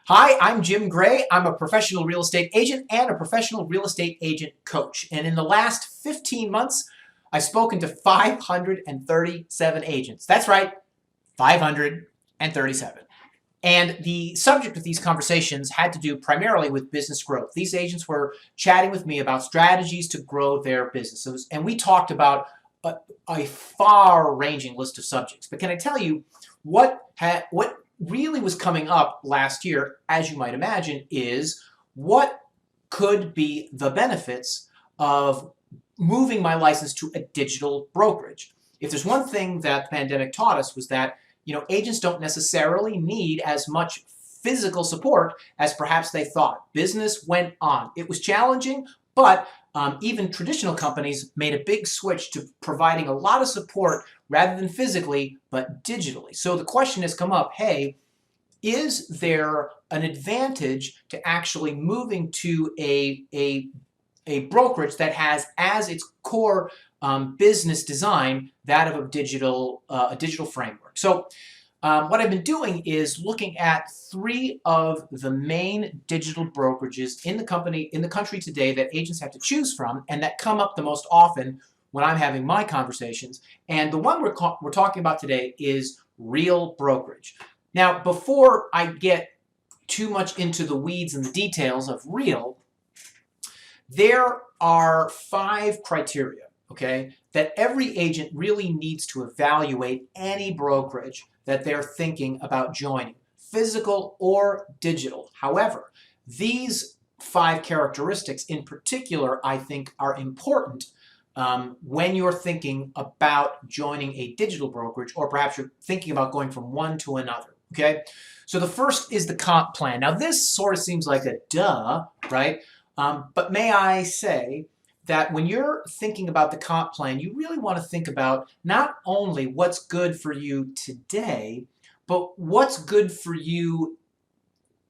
Hi, I'm Jim Gray. I'm a professional real estate agent and a professional real estate agent coach. And in the last 15 months, I've spoken to 537 agents. That's right, 537. And the subject of these conversations had to do primarily with business growth. These agents were chatting with me about strategies to grow their businesses. And we talked about a far-ranging list of subjects. But can I tell you what really was coming up last year, as you might imagine, is what could be the benefits of moving my license to a digital brokerage. If there's one thing that the pandemic taught us was that agents don't necessarily need as much physical support as perhaps they thought. Business went on. It was challenging, but even traditional companies made a big switch to providing a lot of support rather than physically, but digitally. So the question has come up, hey, is there an advantage to actually moving to a brokerage that has as its core business design that of a digital framework? So what I've been doing is looking at 3 of the main digital brokerages in the country today that agents have to choose from and that come up the most often when I'm having my conversations. And the one we're talking about today is Real Brokerage. Now, before I get too much into the weeds and the details of Real, there are 5 criteria, okay, that every agent really needs to evaluate any brokerage that they're thinking about joining, physical or digital. However, these 5 characteristics in particular, I think, are important when you're thinking about joining a digital brokerage, or perhaps you're thinking about going from one to another, okay? So the first is the comp plan. Now, this sort of seems like a duh, right? But may I say that when you're thinking about the comp plan, you really want to think about not only what's good for you today, but what's good for you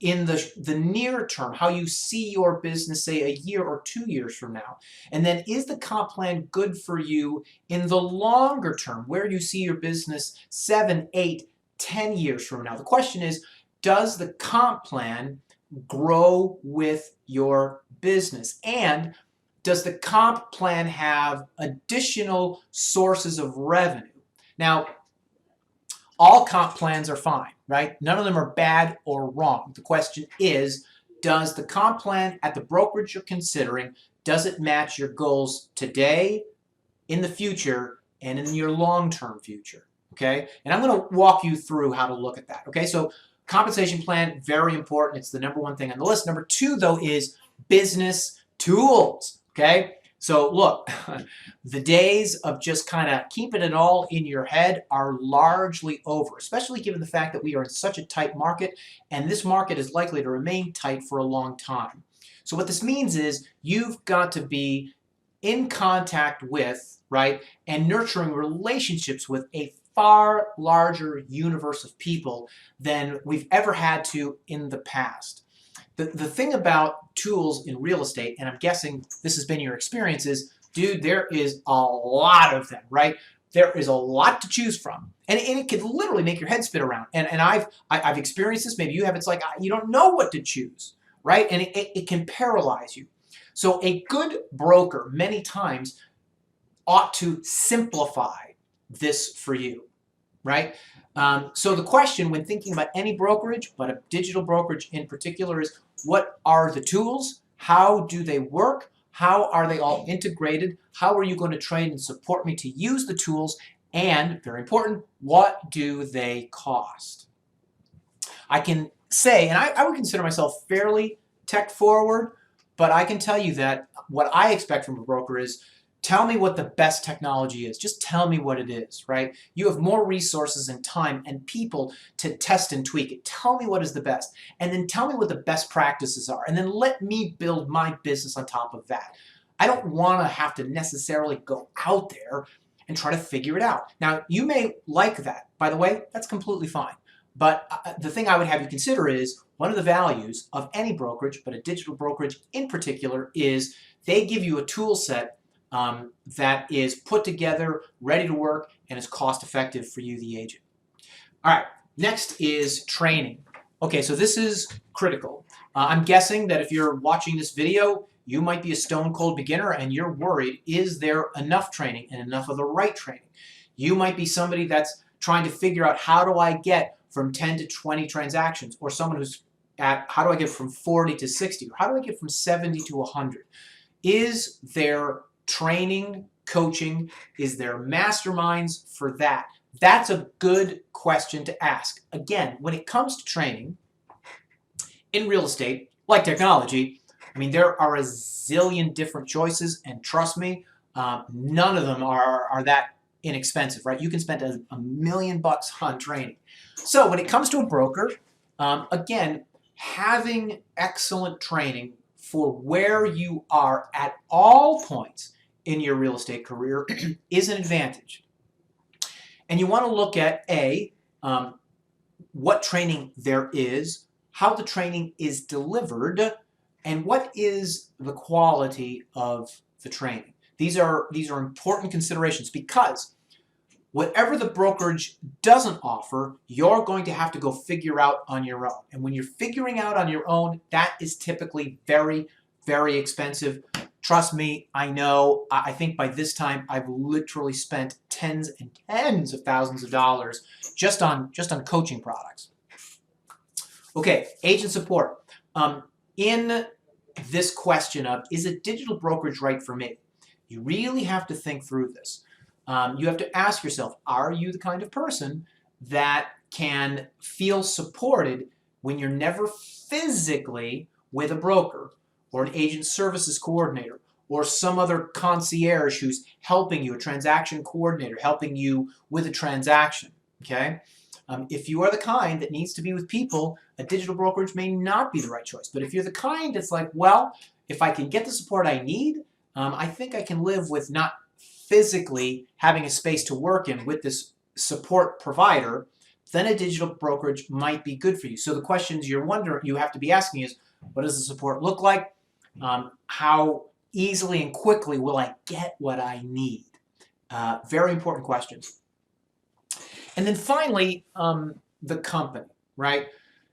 in the near term, how you see your business, say, a year or 2 years from now. And then is the comp plan good for you in the longer term, where you see your business 7, 8, 10 years from now? The question is, does the comp plan grow with your business? And does the comp plan have additional sources of revenue? Now, all comp plans are fine, right? None of them are bad or wrong. The question is, does the comp plan at the brokerage you're considering, does it match your goals today, in the future, and in your long-term future, okay? And I'm going to walk you through how to look at that, okay? So compensation plan, very important. It's the number 1 thing on the list. Number 2, though, is business tools, okay? So look, the days of just kind of keeping it all in your head are largely over, especially given the fact that we are in such a tight market, and this market is likely to remain tight for a long time. So what this means is you've got to be in contact with, right, and nurturing relationships with a far larger universe of people than we've ever had to in the past. The thing about tools in real estate, and I'm guessing this has been your experience, is, dude, there is a lot of them, right? There is a lot to choose from. And it could literally make your head spin around. And I've experienced this. Maybe you have. It's like you don't know what to choose, right? And it can paralyze you. So a good broker many times ought to simplify this for you, right? So the question when thinking about any brokerage, but a digital brokerage in particular, is what are the tools? How do they work? How are they all integrated? How are you going to train and support me to use the tools? And, very important, what do they cost? I can say, and I would consider myself fairly tech forward, but I can tell you that what I expect from a broker is, tell me what the best technology is. Just tell me what it is, right? You have more resources and time and people to test and tweak it. Tell me what is the best. And then tell me what the best practices are. And then let me build my business on top of that. I don't want to have to necessarily go out there and try to figure it out. Now, you may like that. By the way, that's completely fine. But the thing I would have you consider is, one of the values of any brokerage, but a digital brokerage in particular, is they give you a tool set that is put together, ready to work, and is cost effective for you, the agent. All right, next is training. Okay, so this is critical. I'm guessing that if you're watching this video, you might be a stone cold beginner and you're worried, is there enough training and enough of the right training? You might be somebody that's trying to figure out, how do I get from 10 to 20 transactions, or someone who's at, how do I get from 40 to 60, or how do I get from 70 to 100? Is there training, coaching? Is there masterminds for that? That's a good question to ask. Again, when it comes to training in real estate, like technology, I mean, there are a zillion different choices, and trust me, none of them are that inexpensive, right? You can spend a million bucks on training. So when it comes to a broker, again, having excellent training for where you are at all points in your real estate career is an advantage. And you want to look at what training there is, how the training is delivered, and what is the quality of the training. These are important considerations, because whatever the brokerage doesn't offer, you're going to have to go figure out on your own. And when you're figuring out on your own, that is typically very, very expensive. Trust me, I know. I think by this time I've literally spent tens and tens of thousands of dollars just on coaching products. Okay, agent support. In this question of, is a digital brokerage right for me? You really have to think through this. You have to ask yourself, are you the kind of person that can feel supported when you're never physically with a broker, or an agent services coordinator, or some other concierge who's helping you, a transaction coordinator helping you with a transaction, okay? If you are the kind that needs to be with people, a digital brokerage may not be the right choice. But if you're the kind that's like, well, if I can get the support I need, I think I can live with not physically having a space to work in with this support provider, then a digital brokerage might be good for you. So the questions you have to be asking is, what does the support look like? How easily and quickly will I get what I need? Very important questions. And then finally, the company, right?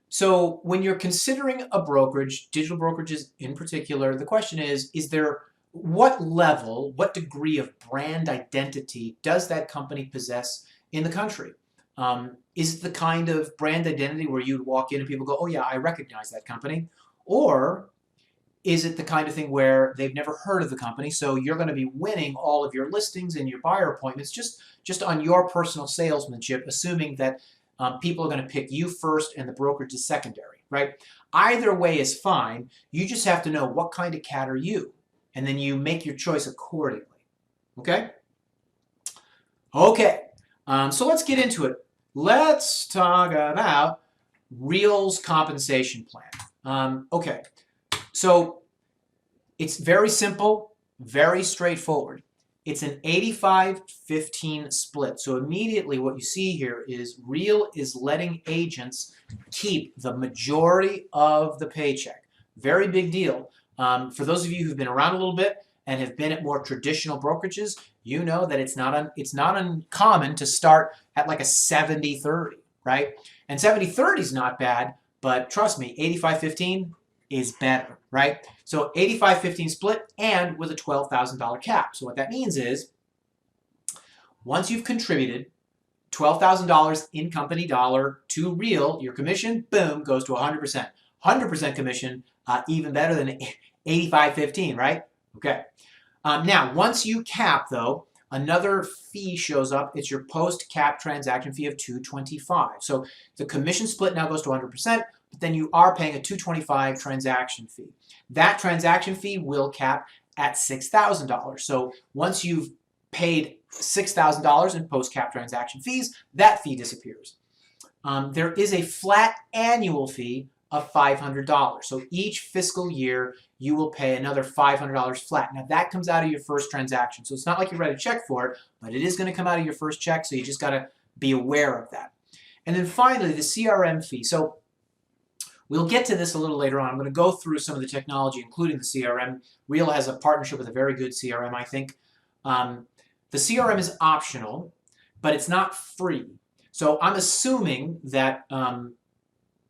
So when you're considering a brokerage, digital brokerages in particular, the question is there, what level, what degree of brand identity does that company possess in the country? Is it the kind of brand identity where you'd walk in and people go, oh yeah, I recognize that company? Or is it the kind of thing where they've never heard of the company, so you're going to be winning all of your listings and your buyer appointments just on your personal salesmanship, assuming that people are going to pick you first and the brokerage is secondary, right? Either way is fine. You just have to know, what kind of cat are you? And then you make your choice accordingly, okay? Okay, so let's get into it. Let's talk about Real's compensation plan. Okay. So it's very simple, very straightforward. It's an 85-15 split. So immediately what you see here is Real is letting agents keep the majority of the paycheck. Very big deal. For those of you who've been around a little bit and have been at more traditional brokerages, you know that it's not uncommon to start at like a 70-30, right? And 70-30 is not bad, but trust me, 85-15 is better, right? So 85-15 split, and with a $12,000 cap. So what that means is, once you've contributed $12,000 in company dollar to Real, your commission, boom, goes to 100%. 100% commission, even better than 85-15, right? Okay. Now, once you cap, though, another fee shows up. It's your post-cap transaction fee of $225. So the commission split now goes to 100%, but then you are paying a $225 transaction fee. That transaction fee will cap at $6,000. So once you've paid $6,000 in post-cap transaction fees, that fee disappears. There is a flat annual fee of $500. So each fiscal year, you will pay another $500 flat. Now that comes out of your first transaction. So it's not like you write a check for it, but it is going to come out of your first check. So you just got to be aware of that. And then finally, the CRM fee. So we'll get to this a little later on. I'm going to go through some of the technology, including the CRM. Real has a partnership with a very good CRM, I think. The CRM is optional, but it's not free. So I'm assuming that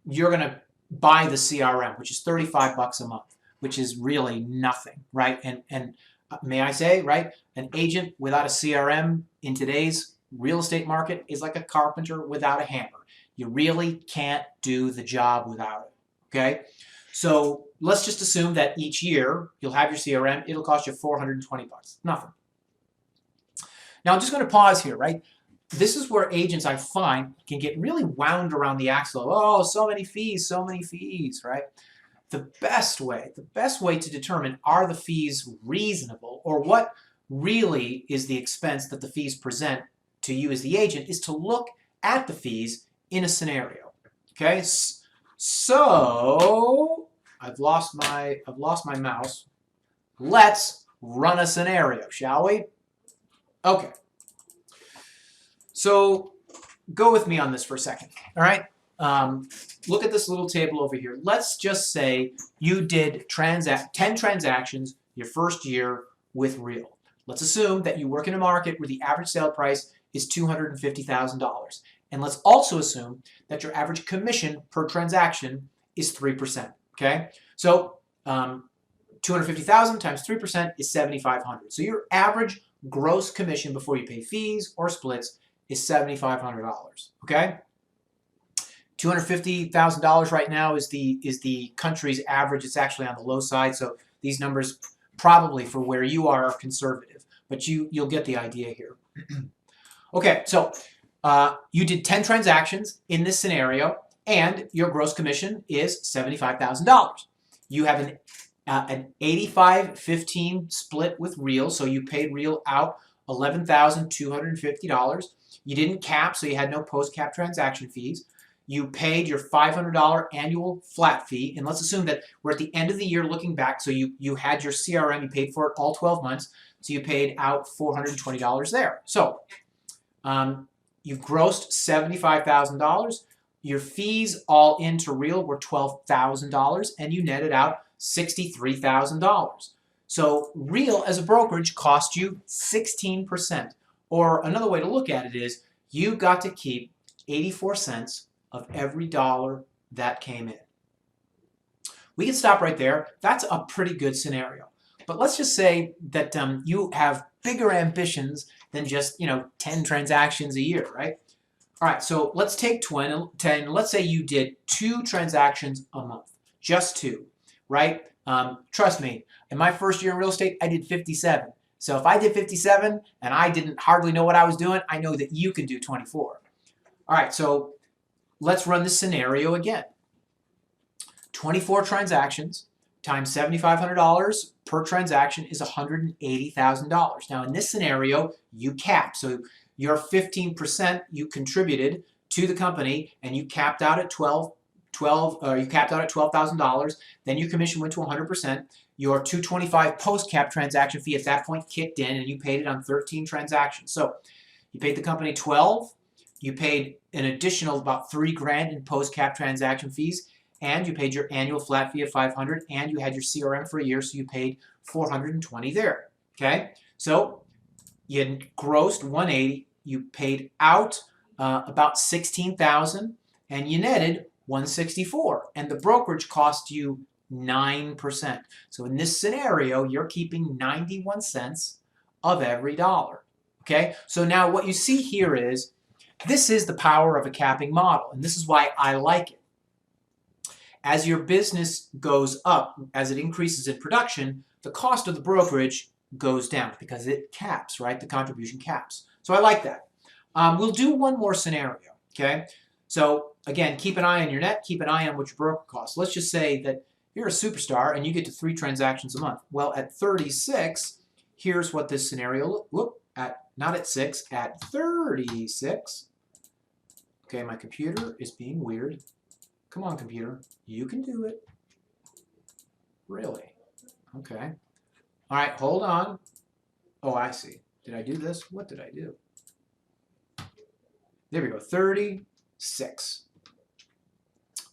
you're going to buy the CRM, which is 35 bucks a month, which is really nothing, right? And may I say, right, an agent without a CRM in today's real estate market is like a carpenter without a hammer. You really can't do the job without it, okay? So let's just assume that each year you'll have your CRM. It'll cost you 420 bucks, nothing. Now I'm just going to pause here, right? This is where agents, I find, can get really wound around the axle. Oh, so many fees, right? The best way to determine, are the fees reasonable, or what really is the expense that the fees present to you as the agent, is to look at the fees in a scenario. Okay, so I've lost my mouse. Let's run a scenario, shall we? Okay. So go with me on this for a second. All right. Look at this little table over here. Let's just say you did 10 transactions your first year with Real. Let's assume that you work in a market where the average sale price is $250,000. And let's also assume that your average commission per transaction is 3%. Okay? So 250,000 times 3% is 7,500. So your average gross commission before you pay fees or splits is $7,500. Okay? $250,000 right now is the country's average. It's actually on the low side, so these numbers probably for where you are conservative, but you'll get the idea here. Okay, so you did 10 transactions in this scenario, and your gross commission is $75,000. You have an 85-15 split with Real, so you paid Real out $11,250. You didn't cap, so you had no post-cap transaction fees. You paid your $500 annual flat fee, and let's assume that we're at the end of the year looking back, so you had your CRM, you paid for it all 12 months, so you paid out $420 there. So you've grossed $75,000. Your fees all into Real were $12,000, and you netted out $63,000. So Real as a brokerage cost you 16%. Or another way to look at it is you got to keep 84 cents of every dollar that came in. We can stop right there. That's a pretty good scenario. But let's just say that you have bigger ambitions than just 10 transactions a year, right? All right, so let's take 10. Let's say you did 2 transactions a month, just 2, right? Trust me, in my first year in real estate, I did 57. So if I did 57 and I didn't hardly know what I was doing, I know that you can do 24. All right, so let's run this scenario again. 24 transactions times $7,500 per transaction is $180,000. Now in this scenario, you cap. So your 15% you contributed to the company, and you capped out at $12,000. Then your commission went to 100%. Your $225 post-cap transaction fee at that point kicked in, and you paid it on 13 transactions. So you paid the company 12. You paid an additional about $3,000 in post-cap transaction fees, and you paid your annual flat fee of $500, and you had your CRM for a year, so you paid $420 there. Okay, so you grossed 180. You paid out about 16,000, and you netted 164, and the brokerage cost you 9%. So in this scenario, you're keeping 91 cents of every dollar. Okay, so now what you see here is this is the power of a capping model, and this is why I like it. As your business goes up, as it increases in production, the cost of the brokerage goes down because it caps, right? The contribution caps. So I like that. We'll do one more scenario, okay? So again, keep an eye on your net, keep an eye on what your broker costs. Let's just say that you're a superstar and you get to 3 transactions a month. Well, at 36, here's what this scenario, not at 6, at 36. Okay, my computer is being weird. Come on, computer. You can do it. Really? Okay. All right, hold on. Oh, I see. Did I do this? What did I do? There we go. 36.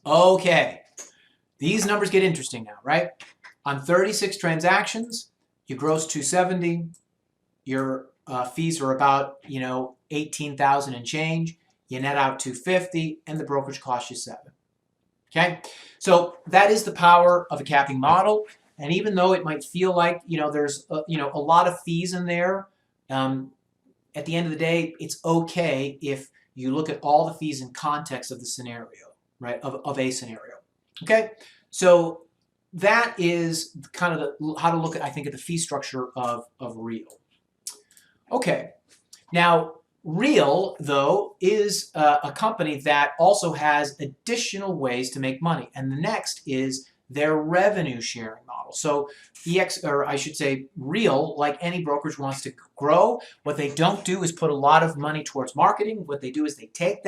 Okay. These numbers get interesting now, right? On 36 transactions, you gross 270. Your fees are about, 18,000 and change. You net out 250, and the brokerage costs you 7. Okay, so that is the power of a capping model. And even though it might feel like there's a lot of fees in there, um, at the end of the day, it's okay if you look at all the fees in context of the scenario, right? Of a scenario. Okay, so that is kind of how to look at, I think, at the fee structure of Real. Okay, now Real, though, is a company that also has additional ways to make money, and the next is their revenue sharing model. So or I should say Real, like any brokerage, wants to grow. What they don't do is put a lot of money towards marketing. What they do is they take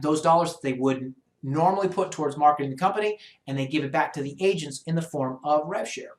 those dollars that they would normally put towards marketing the company, and they give it back to the agents in the form of rev share.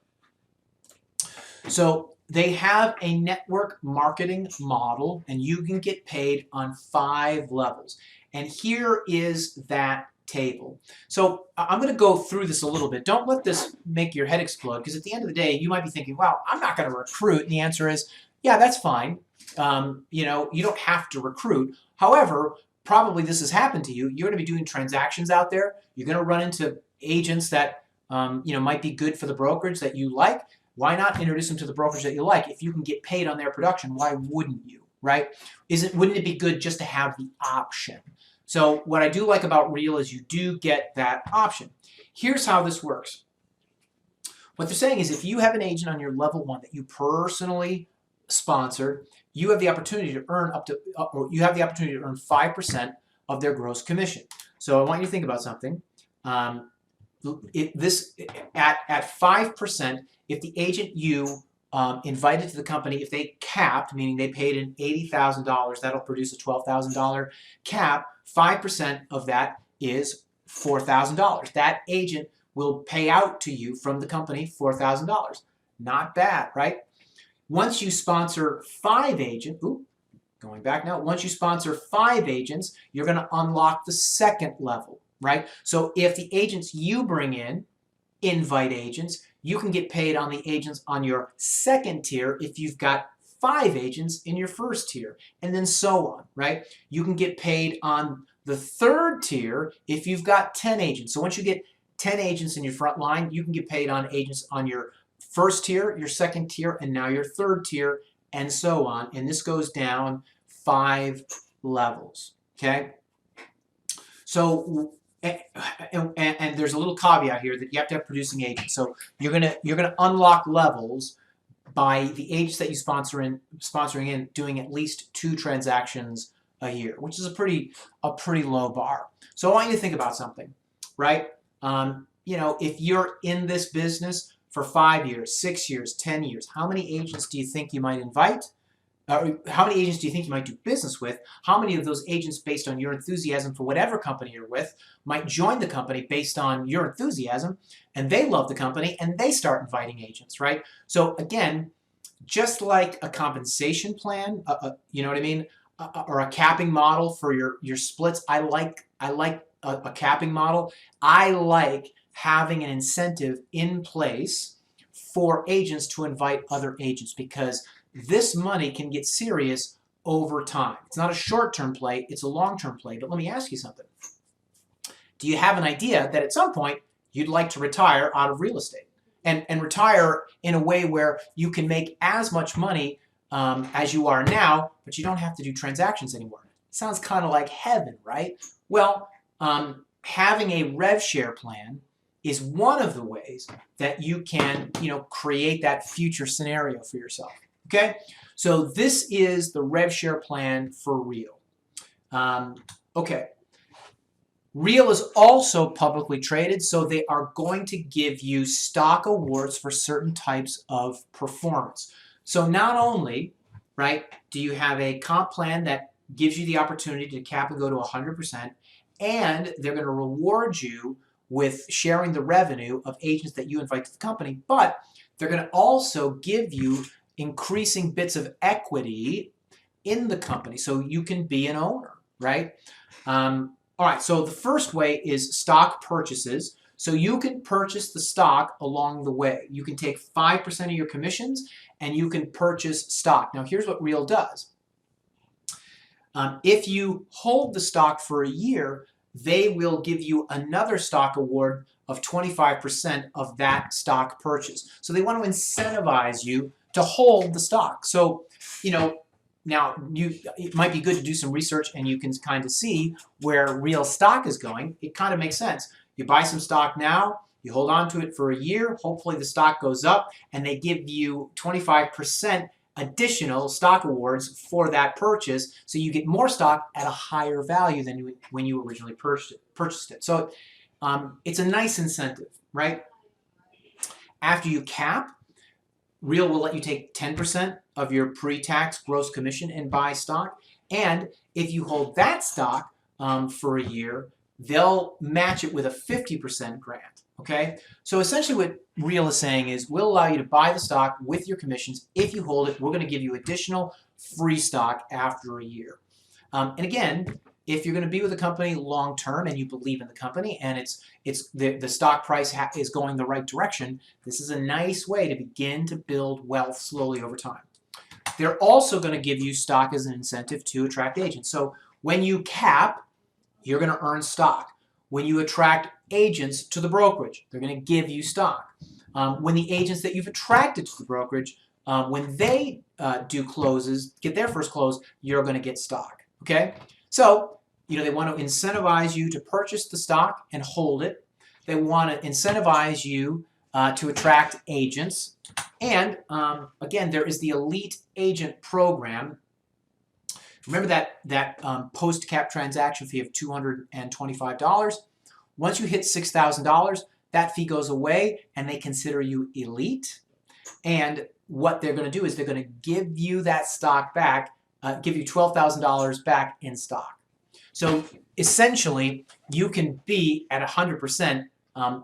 So they have a network marketing model, and you can get paid on 5 levels. And here is that table. So I'm going to go through this a little bit. Don't let this make your head explode, because at the end of the day, you might be thinking, well, I'm not going to recruit. And the answer is, yeah, that's fine. You don't have to recruit. However, probably this has happened to you. You're going to be doing transactions out there. You're going to run into agents that might be good for the brokerage that you like. Why not introduce them to the brokerage that you like? If you can get paid on their production, why wouldn't you, right? Wouldn't it be good just to have the option? So what I do like about Real is you do get that option. Here's how this works. What they're saying is if you have an agent on your level 1 that you personally sponsored, you have the opportunity to earn or you have the opportunity to earn 5% of their gross commission. So I want you to think about something. At 5%, if the agent you invited to the company, if they capped, meaning they paid in $80,000, that'll produce a $12,000 cap. 5% of that is $4,000. That agent will pay out to you from the company $4,000. Not bad, right? Once you sponsor 5 agents, going back now, once you sponsor 5 agents, you're going to unlock the second level, right? So if the agents you bring in invite agents, you can get paid on the agents on your second tier if you've got 5 agents in your first tier, and then so on, right? You can get paid on the third tier if you've got 10 agents. So once you get 10 agents in your front line, you can get paid on agents on your first tier, your second tier, and now your third tier, and so on. And this goes down 5 levels, okay? So and there's a little caveat here that you have to have producing agents. So you're gonna unlock levels by the agents that you sponsoring in doing at least 2 transactions a year, which is a pretty low bar. So I want you to think about something, right? If you're in this business for 5 years, 6 years, 10 years, how many agents do you think you might invite? How many agents do you think you might do business with? How many of those agents, based on your enthusiasm for whatever company you're with, might join the company based on your enthusiasm, and they love the company, and they start inviting agents, right? So again, just like a compensation plan, you know what I mean, or a capping model for your splits, I like a capping model. I like having an incentive in place for agents to invite other agents, because this money can get serious over time. It's not a short-term play, it's a long-term play. But let me ask you something. Do you have an idea that at some point you'd like to retire out of real estate? And retire in a way where you can make as much money as you are now, but you don't have to do transactions anymore. Sounds kind of like heaven, right? Well, having a rev share plan is one of the ways that you can, create that future scenario for yourself. Okay, so this is the rev share plan for Real. Okay, Real is also publicly traded, so they are going to give you stock awards for certain types of performance. So not only, right, do you have a comp plan that gives you the opportunity to cap and go to 100%, and they're going to reward you with sharing the revenue of agents that you invite to the company, but they're going to also give you increasing bits of equity in the company so you can be an owner, right? All right, so the first way is stock purchases. So you can purchase the stock along the way. You can take 5% of your commissions and you can purchase stock. Now here's what Real does. If you hold the stock for a year, they will give you another stock award of 25% of that stock purchase. So they want to incentivize you to hold the stock. So, you know, now it might be good to do some research and you can kind of see where real stock is going. It kind of makes sense. You buy some stock now, you hold on to it for a year, hopefully the stock goes up, and they give you 25% additional stock awards for that purchase, so you get more stock at a higher value than when you originally purchased it. So it's a nice incentive, right? After you cap, Real will let you take 10% of your pre-tax gross commission and buy stock. And if you hold that stock for a year, they'll match it with a 50% grant. Okay? So essentially what Real is saying is we'll allow you to buy the stock with your commissions. If you hold it, we're going to give you additional free stock after a year. And again, if you're going to be with a company long term and you believe in the company and the stock price is going the right direction, this is a nice way to begin to build wealth slowly over time. They're also going to give you stock as an incentive to attract agents. So when you cap, you're going to earn stock. When you attract agents to the brokerage, they're going to give you stock. When the agents that you've attracted to the brokerage, when they do closes, get their first close, you're going to get stock. Okay? So, you know, they want to incentivize you to purchase the stock and hold it. They want to incentivize you to attract agents. And again, there is the Elite Agent Program. Remember that post-cap transaction fee of $225? Once you hit $6,000, that fee goes away and they consider you elite. And what they're going to do is they're going to give you that stock back, give you $12,000 back in stock. So essentially, you can be at 100%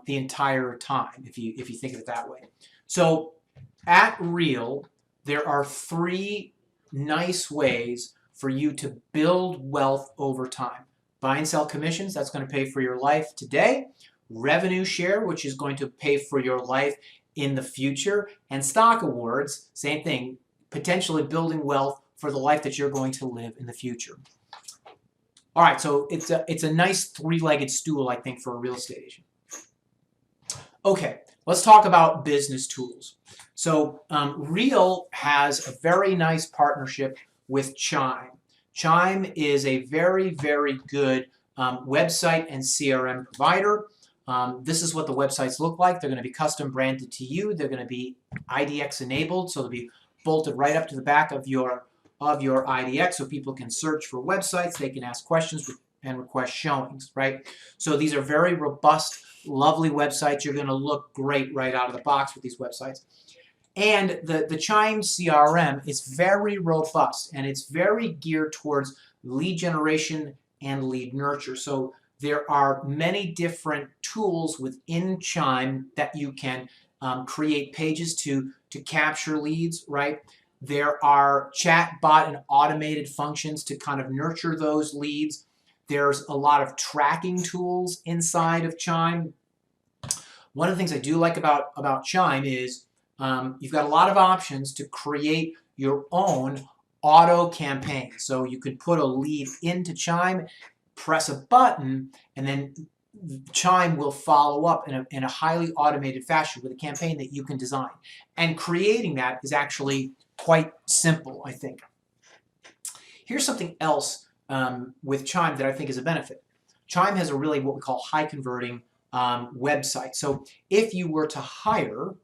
the entire time if you think of it that way. So at Real, there are 3 nice ways for you to build wealth over time. Buy and sell commissions, that's going to pay for your life today. Revenue share, which is going to pay for your life in the future. And stock awards, same thing, potentially building wealth for the life that you're going to live in the future. All right, so it's a nice 3-legged stool, I think, for a real estate agent. Okay, let's talk about business tools. So Real has a very nice partnership with Chime. Chime is a very, very good website and CRM provider. This is what the websites look like. They're going to be custom branded to you. They're going to be IDX enabled, so they'll be bolted right up to the back of your IDX so people can search for websites. They can ask questions and request showings, right? So these are very robust, lovely websites. You're going to look great right out of the box with these websites. And the Chime CRM is very robust, and it's very geared towards lead generation and lead nurture. So there are many different tools within Chime that you can create pages to capture leads, right? There are chat bot and automated functions to kind of nurture those leads. There's a lot of tracking tools inside of Chime. One of the things I do like about Chime is you've got a lot of options to create your own auto campaign. So you could put a lead into Chime, press a button, and then Chime will follow up in a highly automated fashion with a campaign that you can design. And creating that is actually quite simple, I think. Here's something else with Chime that I think is a benefit. Chime has a really what we call high converting website. So if you were to hire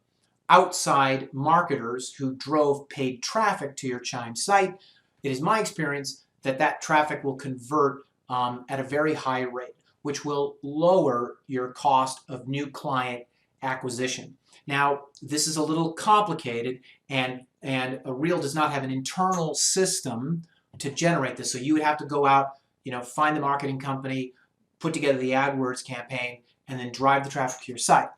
outside marketers who drove paid traffic to your Chime site, it is my experience that that traffic will convert at a very high rate, which will lower your cost of new client acquisition. Now, this is a little complicated, and a Real does not have an internal system to generate this. So you would have to go out, find the marketing company, put together the AdWords campaign, and then drive the traffic to your site.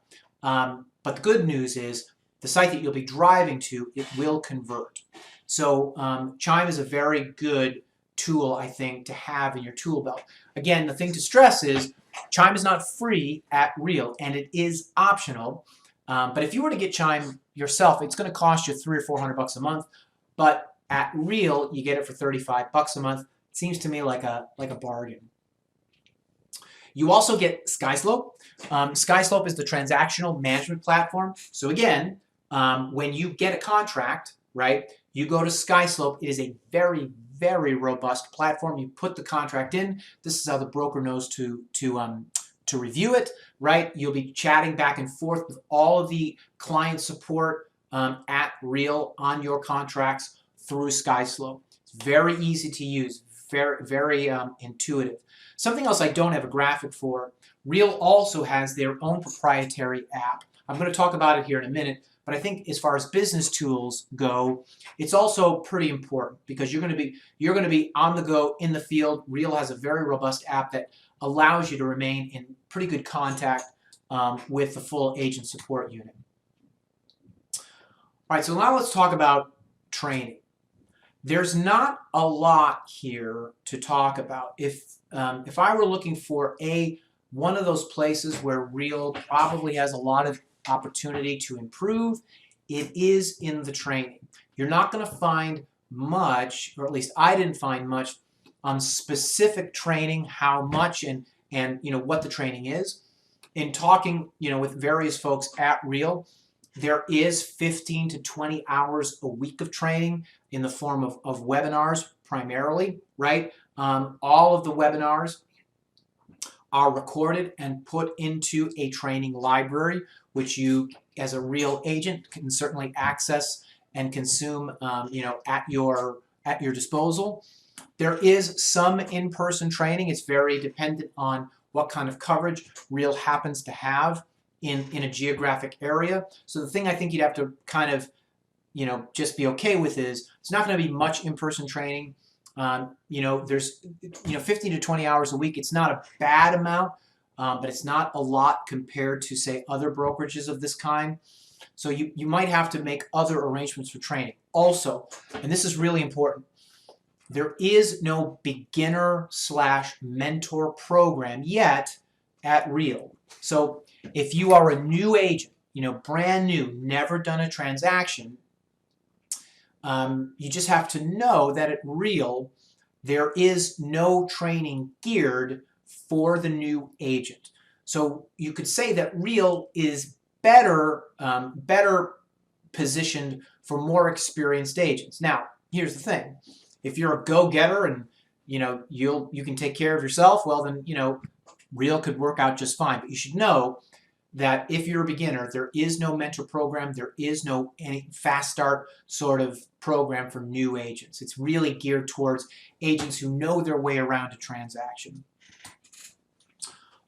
But the good news is the site that you'll be driving to, it will convert. So Chime is a very good tool, I think, to have in your tool belt. Again, the thing to stress is Chime is not free at Real, and it is optional. But if you were to get Chime yourself, it's going to cost you $300 or $400 a month. But at Real, you get it for $35 a month. It seems to me like a bargain. You also get SkySlope. SkySlope is the transactional management platform. So again, when you get a contract, right, you go to SkySlope. It is a very, very robust platform. You put the contract in. This is how the broker knows to review it, right? You'll be chatting back and forth with all of the client support at Real on your contracts through SkySlope. It's very easy to use, very, very intuitive. Something else I don't have a graphic for, Real also has their own proprietary app. I'm going to talk about it here in a minute, but I think as far as business tools go, it's also pretty important because you're going to be on the go in the field. Real has a very robust app that allows you to remain in pretty good contact with the full agent support unit. All right, so now let's talk about training. There's not a lot here to talk about. If I were looking for one of those places where Real probably has a lot of opportunity to improve, it is in the training. You're not going to find much, or at least I didn't find much, on specific training, how much and what the training is. In talking with various folks at Real, there is 15 to 20 hours a week of training in the form of webinars primarily, right? All of the webinars are recorded and put into a training library, which you, as a Real agent, can certainly access and consume, at your disposal. There is some in-person training. It's very dependent on what kind of coverage Real happens to have in a geographic area. So the thing I think you'd have to kind of, just be okay with is it's not going to be much in-person training. There's 15 to 20 hours a week. It's not a bad amount, but it's not a lot compared to, say, other brokerages of this kind. So you might have to make other arrangements for training. Also, and this is really important, there is no beginner/mentor program yet at Real. So if you are a new agent, brand new, never done a transaction, you just have to know that at Real, there is no training geared for the new agent. So you could say that Real is better positioned for more experienced agents. Now, here's the thing. If you're a go-getter and you can take care of yourself, well then Real could work out just fine. But you should know that if you're a beginner, there is no mentor program, there is no any fast start sort of program for new agents. It's really geared towards agents who know their way around a transaction.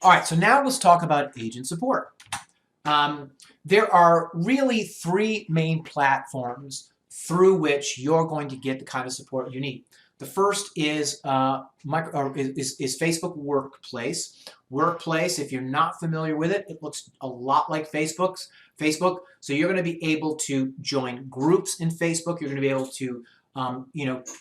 All right, so now let's talk about agent support. There are really three main platforms through which you're going to get the kind of support you need. The first is Facebook Workplace. Workplace, if you're not familiar with it, it looks a lot like Facebook. So you're going to be able to join groups in Facebook. You're going to be able to,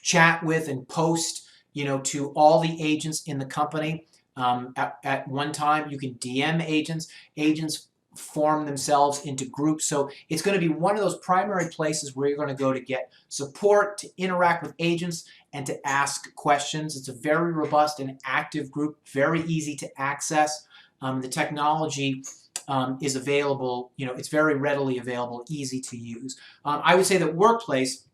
chat with and post, to all the agents in the company at one time. You can DM agents. Agents form themselves into groups. So it's going to be one of those primary places where you're going to go to get support, to interact with agents, and to ask questions. It's a very robust and active group, very easy to access. The technology is available, it's very readily available, easy to use. I would say that Workplace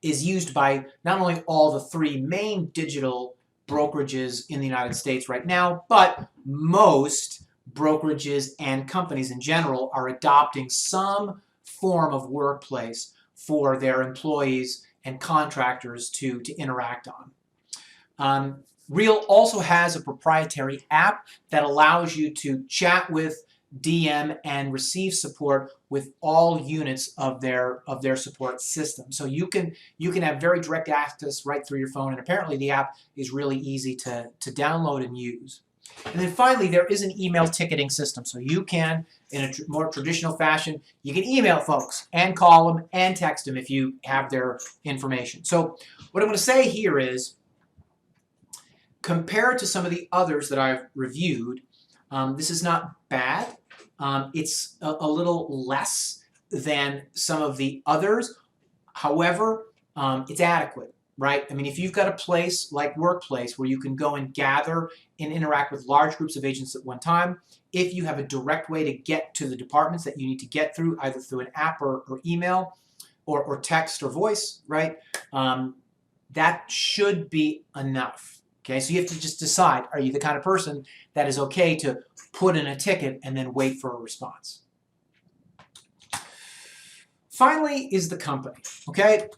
is used by not only all the three main digital brokerages in the United States right now, but most brokerages and companies in general are adopting some form of Workplace for their employees and contractors to interact on. Real also has a proprietary app that allows you to chat with, DM, and receive support with all units of their support system. So you can have very direct access right through your phone, and apparently the app is really easy to download and use. And then finally, there is an email ticketing system. So you can, in a more traditional fashion, you can email folks and call them and text them if you have their information. So what I'm going to say here is, compared to some of the others that I've reviewed, this is not bad. It's a little less than some of the others. However, it's adequate. right? I mean, if you've got a place like Workplace where you can go and gather and interact with large groups of agents at one time, if you have a direct way to get to the departments that you need to get through, either through an app or email or text or voice, right? That should be enough. Okay, so you have to just decide, are you the kind of person that is okay to put in a ticket and then wait for a response? Finally is the company, okay?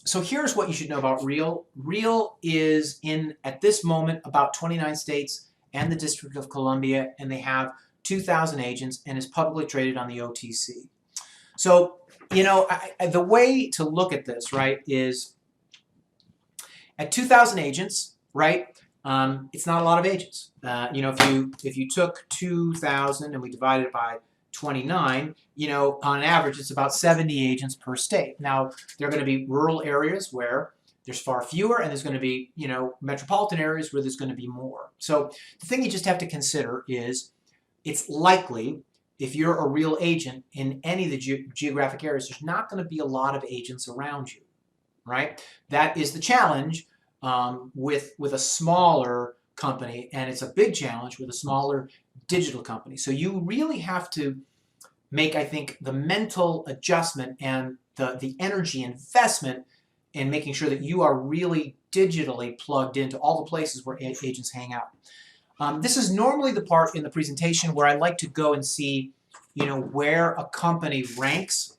So here's what you should know about Real. Real is in, at this moment, about 29 states and the District of Columbia, and they have 2,000 agents and is publicly traded on the OTC. So, you know, the way to look at this, right, is at 2,000 agents, right, it's not a lot of agents. You know, if you took 2,000 and we divided it by 29, you know, on average, it's about 70 agents per state. Now, there are going to be rural areas where there's far fewer, and there's going to be, you know, metropolitan areas where there's going to be more. So the thing you just have to consider is it's likely, if you're a real agent in any of the geographic areas, there's not going to be a lot of agents around you, right? That is the challenge with a smaller company, and it's a big challenge with a smaller digital company. So you really have to make, I think, the mental adjustment and the energy investment in making sure that you are really digitally plugged into all the places where agents hang out. This is normally the part in the presentation where I like to go and see, you know, where a company ranks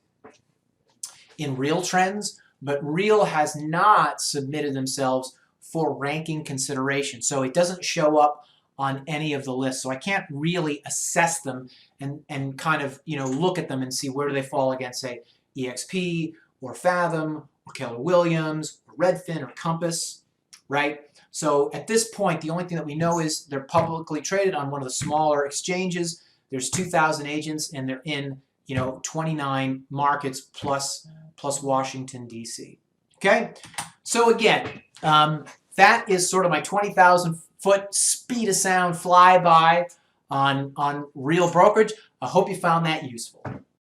in Real Trends, but Real has not submitted themselves for ranking consideration. So it doesn't show up on any of the lists. So I can't really assess them and kind of, you know, look at them and see where do they fall against, say, EXP or Fathom or Keller Williams or Redfin or Compass, right? So at this point, the only thing that we know is they're publicly traded on one of the smaller exchanges. There's 2,000 agents, and they're in, you know, 29 markets plus Washington, D.C. Okay? So again, that is sort of my 20,000-foot speed of sound flyby on Real Brokerage. I hope you found that useful.